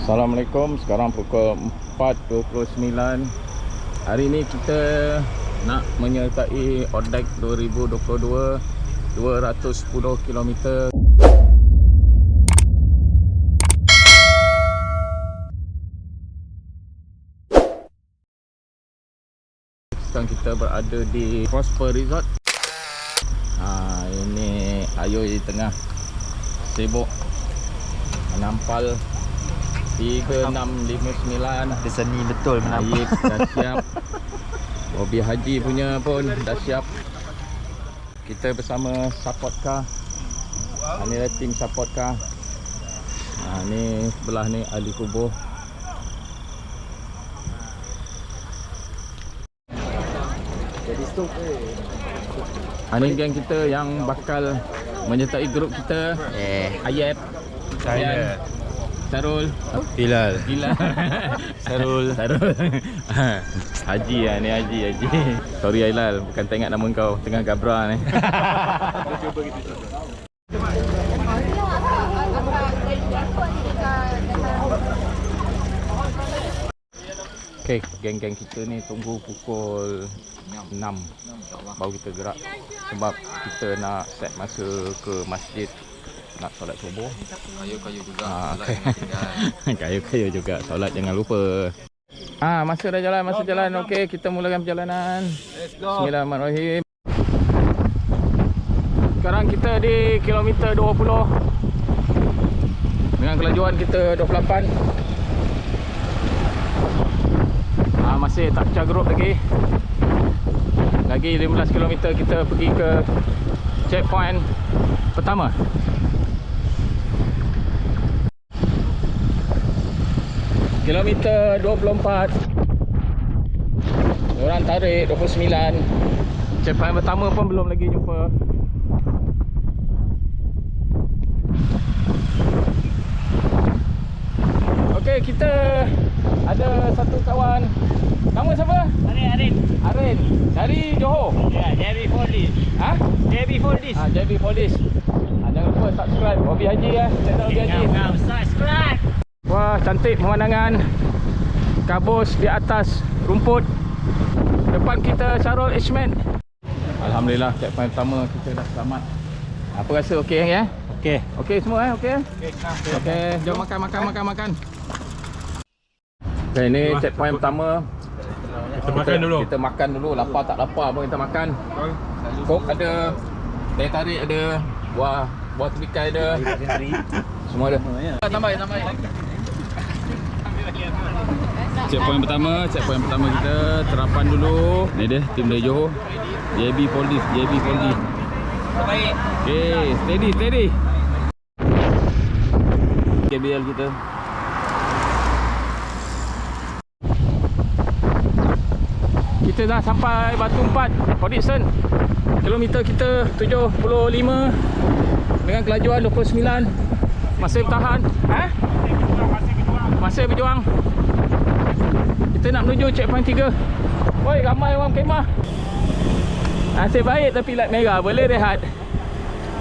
Assalamualaikum, sekarang pukul 4.29. Hari ini kita nak menyertai ODAC 2022 210 km. Sekarang kita berada di Prosper Resort. Ini Ayu di tengah sibuk menampal 3659. Dia seni betul Aib dah siap. Hobi haji punya pun dah siap. Kita bersama support car. Ini adalah tim support car. Ni sebelah ni ahli kubur. jadi stop Ini geng kita yang bakal menyertai grup kita. Ayep, saya Sarul, Hilal Sarul. Haji lah ni, Haji. Sorry Ailal, bukan tak ingat nama kau, tengah gabra ni. Okay, geng-geng kita ni tunggu pukul 6 baru kita gerak. Sebab kita nak set masa ke masjid nak solat subuh. Kayu-kayu juga. Kayu-kayu juga, solat jangan lupa. Masa dah jalan, masa jalan. Okey, kita mulakan perjalanan. Bismillahirrahmanirrahim. Sekarang kita di kilometer 20 dengan kelajuan kita 28. Masih tak pecah grup lagi. Lagi 15 km kita pergi ke checkpoint pertama. Kilometer 24. Orang tarik 29. Checkpoint pertama pun belum lagi jumpa. Okey, kita ada satu kawan. Nama siapa? Arin. Dari Johor. ya JB Foldis JB Foldis JB Foldis. Jangan lupa subscribe Hobi Haji ya. Channel Hobi Haji. subscribe. Wah, cantik pemandangan. Kabus di atas rumput. Depan kita Syarul Ishman. Alhamdulillah, checkpoint pertama kita dah selamat. Apa rasa okey ya? okey Okey semua okey. Okey, jom makan. Okay, ini checkpoint pertama. Kita makan dulu. Lapar tak lapar pun kita makan. Coke ada, teh tarik ada, buah telikai ada. Semua ada. Tambah. Checkpoint pertama kita terapan dulu. Ni dia tim dari Johor. JB Foldis. baik Okay, steady. KBL kita. Kita dah sampai Batu Empat, Hodgson. Kilometer kita 75 dengan kelajuan 29. Masih bertahan. Masih berjuang. Kita nak menuju checkpoint 3. Woi, ramai orang kemah. Nasib baik tapi lat merah, boleh rehat.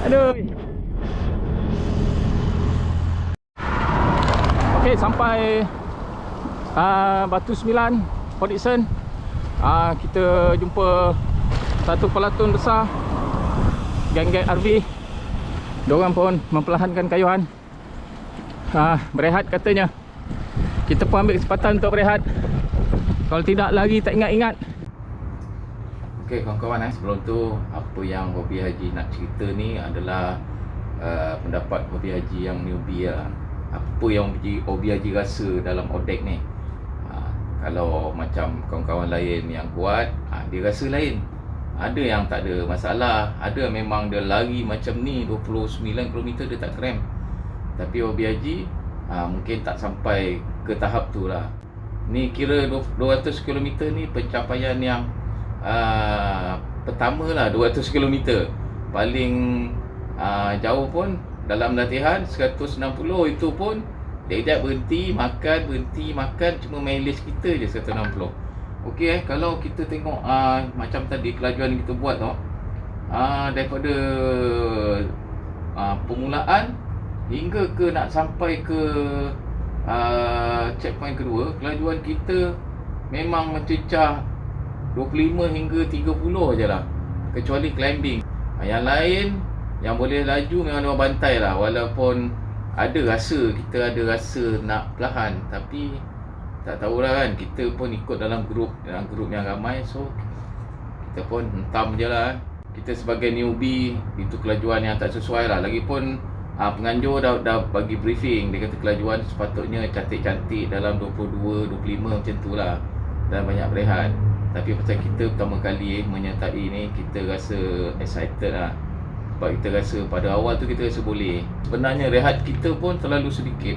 Aduh. Okey, sampai Batu 9, Hodgson. Kita jumpa satu pelatun besar, geng-geng RV. Diorang pun memperlahankan kayuhan. Berehat katanya. Kita pun ambil kesempatan untuk berehat. Kalau tidak lagi tak ingat-ingat. Okey kawan-kawan, sebelum tu apa yang Hobi Haji nak cerita ni adalah pendapat Hobi Haji yang newbie lah. Apa yang Hobi Haji rasa dalam ODAC ni. Kalau macam kawan-kawan lain yang kuat, dia rasa lain. Ada yang tak ada masalah. Ada memang dia lari macam ni 29 km dia tak krem. Tapi Hobi Haji mungkin tak sampai ke tahap tu lah. Ni kira 200 km ni pencapaian yang pertama lah. 200 km paling jauh pun dalam latihan 160, itu pun dia berhenti makan, cuma mileage kita je 160. Okey kalau kita tengok macam tadi kelajuan kita buat tu, daripada permulaan hingga ke nak sampai ke checkpoint kedua, kelajuan kita memang mencecah 25 hingga 30 je lah, kecuali climbing. Yang lain yang boleh laju memang dia bantai lah. Walaupun kita ada rasa nak perlahan, tapi tak tahulah kan, kita pun ikut dalam grup yang ramai, so kita pun hentam je lah. Kita sebagai newbie, itu kelajuan yang tak sesuai lah. Lagipun penganjur dah bagi briefing, dia kata kelajuan sepatutnya cantik-cantik dalam 22, 25 macam tu lah, dan banyak berehat. Tapi pasal kita pertama kali menyertai ni, kita rasa excited lah. Sebab kita rasa pada awal tu kita rasa boleh. Sebenarnya rehat kita pun terlalu sedikit.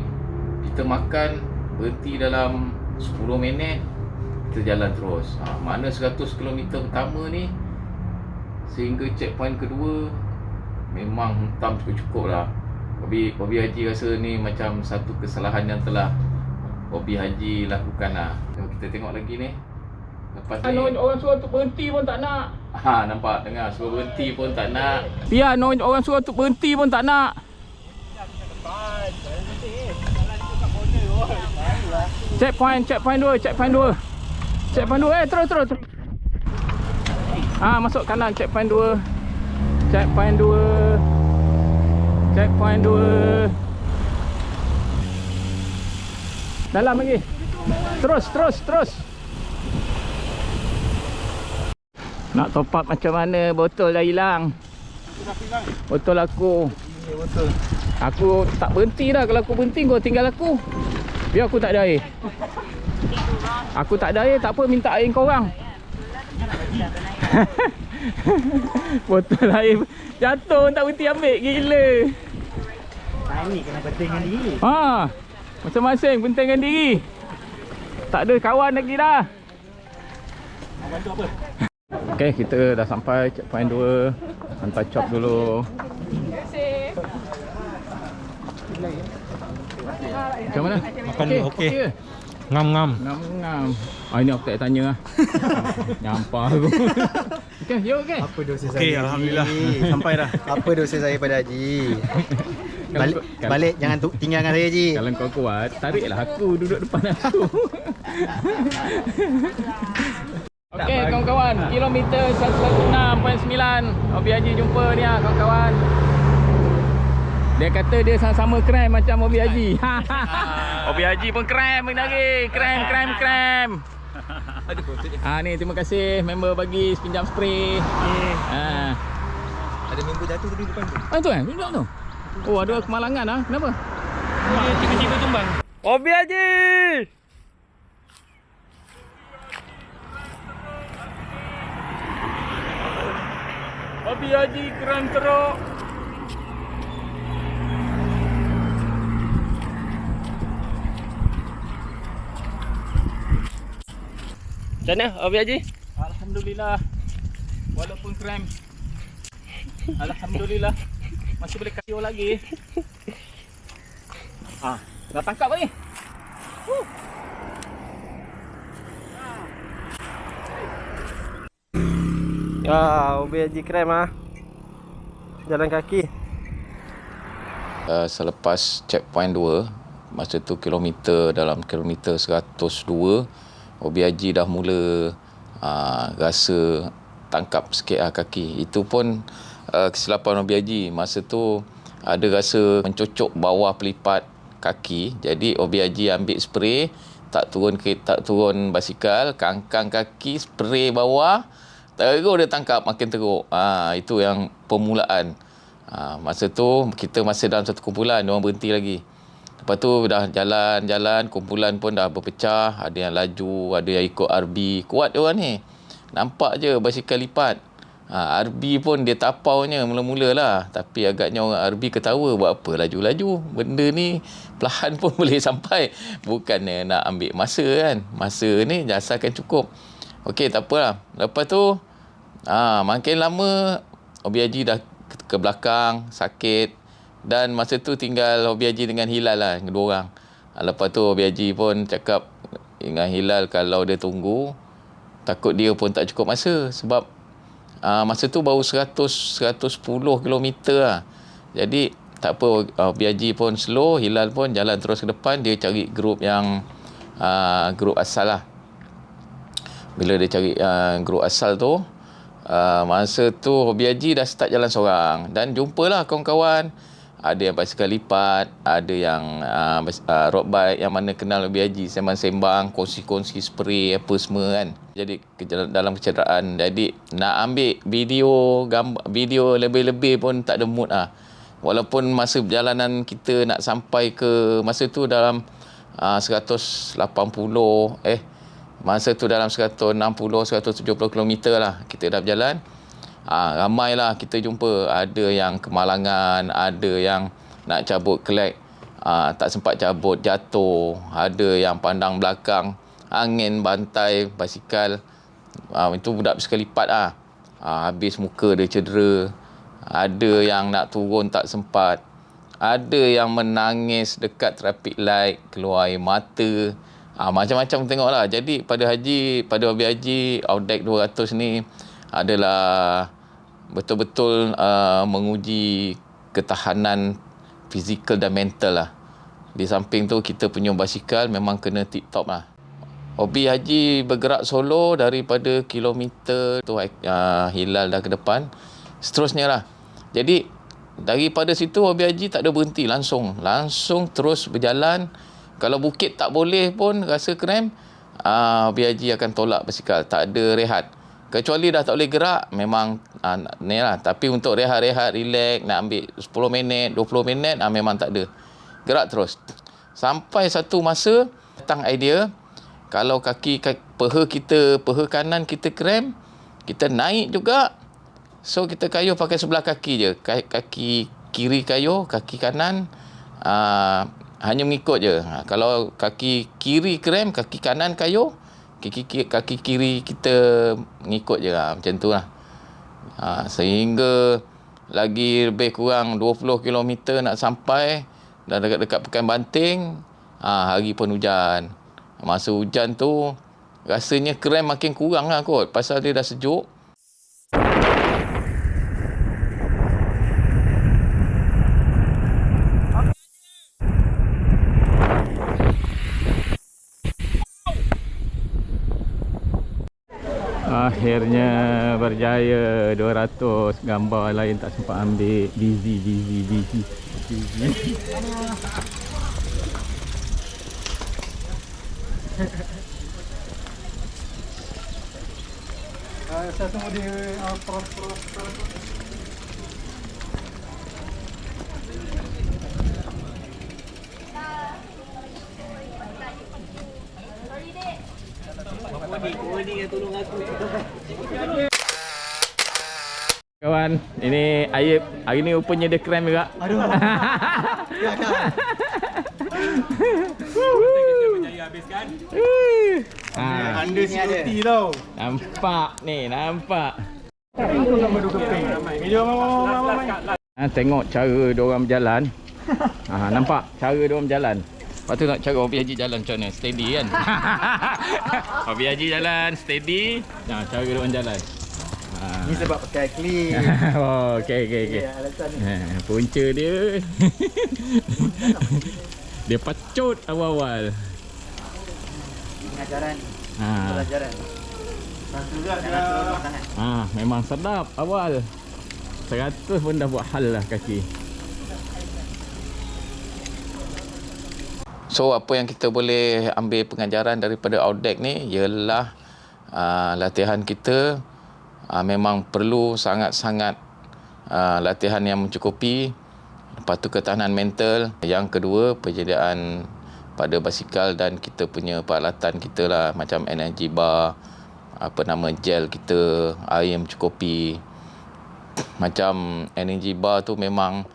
Kita makan, berhenti dalam 10 minit, kita jalan terus. Mana 100 km pertama ni sehingga checkpoint kedua memang hentam cukup-cukup lah. Bobby Haji rasa ni macam satu kesalahan yang telah Bobby Haji lakukan lah. Kita tengok lagi ni. Lepas ni Orang suruh untuk berhenti pun tak nak. nampak, dengar, suruh berhenti pun tak nak. Pian, orang suruh untuk berhenti pun tak nak. Checkpoint 2. Checkpoint 2, terus. Masuk kanan, checkpoint 2. Dalam lagi. Terus. Nak top up macam mana? Botol dah hilang. Botol aku. Betul. Aku tak berhenti dah. Kalau aku berhenti kau tinggal aku. Biar aku tak ada air. Aku tak ada air, tak apa, minta air kau orang. Botol air jatuh tak berhenti ambil. Gila. Ni kena pentingkan diri. Masing-masing pentingkan diri. Tak ada kawan lagi dah. Nak bantu apa? Okay, kita dah sampai checkpoint 2. Hantar chop dulu. Macam mana? Makan dulu, okey. ke? Ngam. Ngam. Ini aku tak tanya lah. Nyampah aku. Okay, you okay? Apa dosa saya? Okey, alhamdulillah. Sampai dah. Apa dosa saya pada Haji? Balik jangan tinggalkan saya Haji. Kalau kau kuat, tariklah aku duduk depan aku. Okey kawan-kawan, kilometer 116.9 Bobby Haji jumpa ni lah kawan-kawan. Dia kata dia sama-sama krem macam Bobby Haji. Bobby Haji pun krem lagi. Krem. Ni terima kasih member bagi pinjam spray. Ada member jatuh tadi depan tu. Itu kan? Tunjuk tu. Oh, ada kemalangan ah. Kenapa? Dia tiba-tiba tumbang. Bobby Haji. Bobby Haji keren teruk. Macam mana Bobby Haji? Alhamdulillah. Walaupun krem. Alhamdulillah. Masih boleh kayu lagi. Dah tangkap ni. Bobby Haji krem jalan kaki. Selepas checkpoint 2, masa tu dalam kilometer 102, Bobby Haji dah mula rasa tangkap sikit kaki. Itu pun kesilapan Bobby Haji. Masa tu ada rasa mencocok bawah pelipat kaki. Jadi Bobby Haji ambil spray, tak turun basikal, kangkang kaki, spray bawah, terus dia tangkap makin teruk. Itu yang permulaan. Masa tu kita masih dalam satu kumpulan, dia orang berhenti lagi. Lepas tu dah jalan, kumpulan pun dah berpecah. Ada yang laju, ada yang ikut RB. Kuat dia orang ni. Nampak je basikal lipat. RB pun dia tapaunya mula-mula lah. Tapi agaknya orang RB ketawa, buat apa laju-laju. Benda ni perlahan pun boleh sampai. Bukannya nak ambil masa kan. Masa ni asalkan cukup. Okey, tak apalah. Lepas tu makin lama Bobby Haji dah ke belakang, sakit. Dan masa tu tinggal Bobby Haji dengan Hilal lah, dua orang. Lepas tu Bobby Haji pun cakap dengan Hilal kalau dia tunggu, takut dia pun tak cukup masa. Sebab masa tu baru 110 km lah. Jadi tak apa, Hobi Haji pun slow, Hilal pun jalan terus ke depan. Dia cari grup yang grup asal lah. Bila dia cari grup asal tu, masa tu Hobi Haji dah start jalan seorang. Dan jumpalah kawan-kawan. Ada yang basikal lipat, ada yang road bike, yang mana kenal Hobi Haji, sembang-sembang, kongsi-kongsi spray apa semua kan. Jadi dalam kecederaan. Jadi nak ambil video, gambar, video lebih-lebih pun tak ada mood lah. Walaupun masa perjalanan kita nak sampai ke, masa tu dalam 180, masa tu dalam 160, 170 km lah kita dah berjalan. Ramailah kita jumpa. Ada yang kemalangan, ada yang nak cabut kelek, tak sempat cabut, jatuh. Ada yang pandang belakang, angin bantai basikal. Itu budak basikal lipat lah. Habis muka dia cedera. Ada yang nak turun tak sempat. Ada yang menangis dekat traffic light, keluar air mata. Macam-macam tengoklah. Jadi pada Hobi Haji Outdeck 200 ni adalah betul-betul menguji ketahanan fizikal dan mental lah. Di samping tu kita punya basikal memang kena tip-top lah. Hobi Haji bergerak solo daripada kilometer tu, Hilal dah ke depan. Seterusnya lah. Jadi daripada situ Hobi Haji tak ada berhenti, langsung terus berjalan. Kalau bukit tak boleh pun rasa krem, Hobi Haji akan tolak basikal, tak ada rehat. Kecuali dah tak boleh gerak, memang ni lah. Tapi untuk rehat-rehat, relax, nak ambil 10 minit, 20 minit, memang tak ada. Gerak terus. Sampai satu masa, datang idea, kalau peha kanan kita krem, kita naik juga. So, kita kayuh pakai sebelah kaki je. Kaki kiri kayuh, kaki kanan hanya mengikut je. Kalau kaki kiri krem, kaki kanan kayuh, kaki kiri kita ngikut je lah. Macam tu lah. Sehingga lagi lebih kurang 20 km nak sampai. Dah dekat-dekat Pekan Banting. Hari pun hujan. Masa hujan tu rasanya krem makin kurang lah kot. Pasal dia dah sejuk. Akhirnya berjaya 200. Gambar lain tak sempat ambil. Busy. Saya tunggu di Kawan, ini Ayub. Hari ni rupanya dia krem juga. Aduh. Ya kan. Kita berjaya habiskan. Anda security tau. Nampak ni, nampak. Tengok cara diorang berjalan. Nampak cara diorang berjalan. Lepas tu nak cara Hobi Haji jalan macam mana? Steady kan? Hobi Haji jalan steady. Cara diorang jalan. Ni sebab pakai clip. Oh, okey. Alasan ni. Punca dia. Dia pacut awal-awal. Pengajaran. Pelajaran. Memang sedap awal. 100 pun dah buat hal lah kaki. So apa yang kita boleh ambil pengajaran daripada Outdeck ni ialah latihan kita memang perlu sangat-sangat latihan yang mencukupi. Lepas tu ketahanan mental. Yang kedua, penyediaan pada basikal dan kita punya peralatan kita lah, macam energy bar, gel kita, air yang mencukupi. Macam energy bar tu memang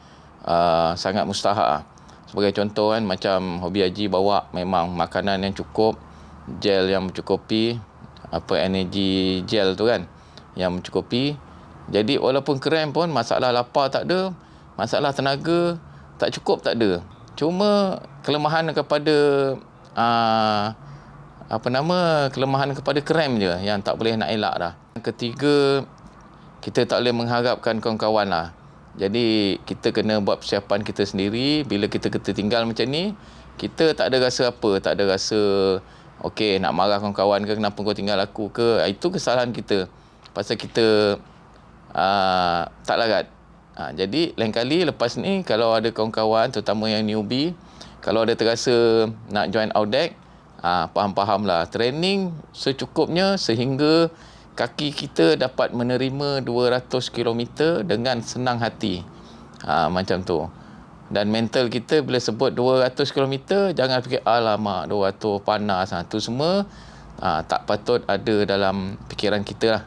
sangat mustahak. Sebagai contoh kan, macam Hobi Haji bawa memang makanan yang cukup, gel yang mencukupi, energy gel tu kan yang mencukupi. Jadi walaupun krem pun, masalah lapar tak ada, masalah tenaga tak cukup tak ada. Cuma kelemahan kepada kelemahan kepada krem je yang tak boleh nak elak dah. Ketiga, kita tak boleh mengharapkan kawan-kawan lah. Jadi kita kena buat persiapan kita sendiri. Bila kita tinggal macam ni, kita tak ada rasa apa, tak ada rasa okey nak marah kawan-kawan ke, kenapa kau tinggal aku ke. Itu kesalahan kita. Pasal kita tak larat. Jadi lain kali lepas ni kalau ada kawan-kawan terutama yang newbie, kalau ada terasa nak join Outdeck, faham-fahamlah. Training secukupnya sehingga kaki kita dapat menerima 200 km dengan senang hati. Macam tu. Dan mental kita bila sebut 200 km, jangan fikir alamak 200 panas. Tu semua tak patut ada dalam fikiran kita lah.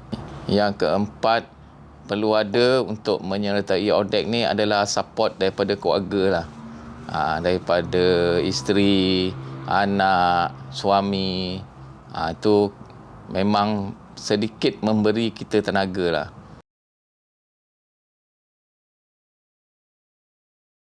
Yang keempat, perlu ada untuk menyertai Outdeck ni adalah support daripada keluarga lah. Daripada isteri, anak, suami. Itu memang sedikit memberi kita tenaga lah.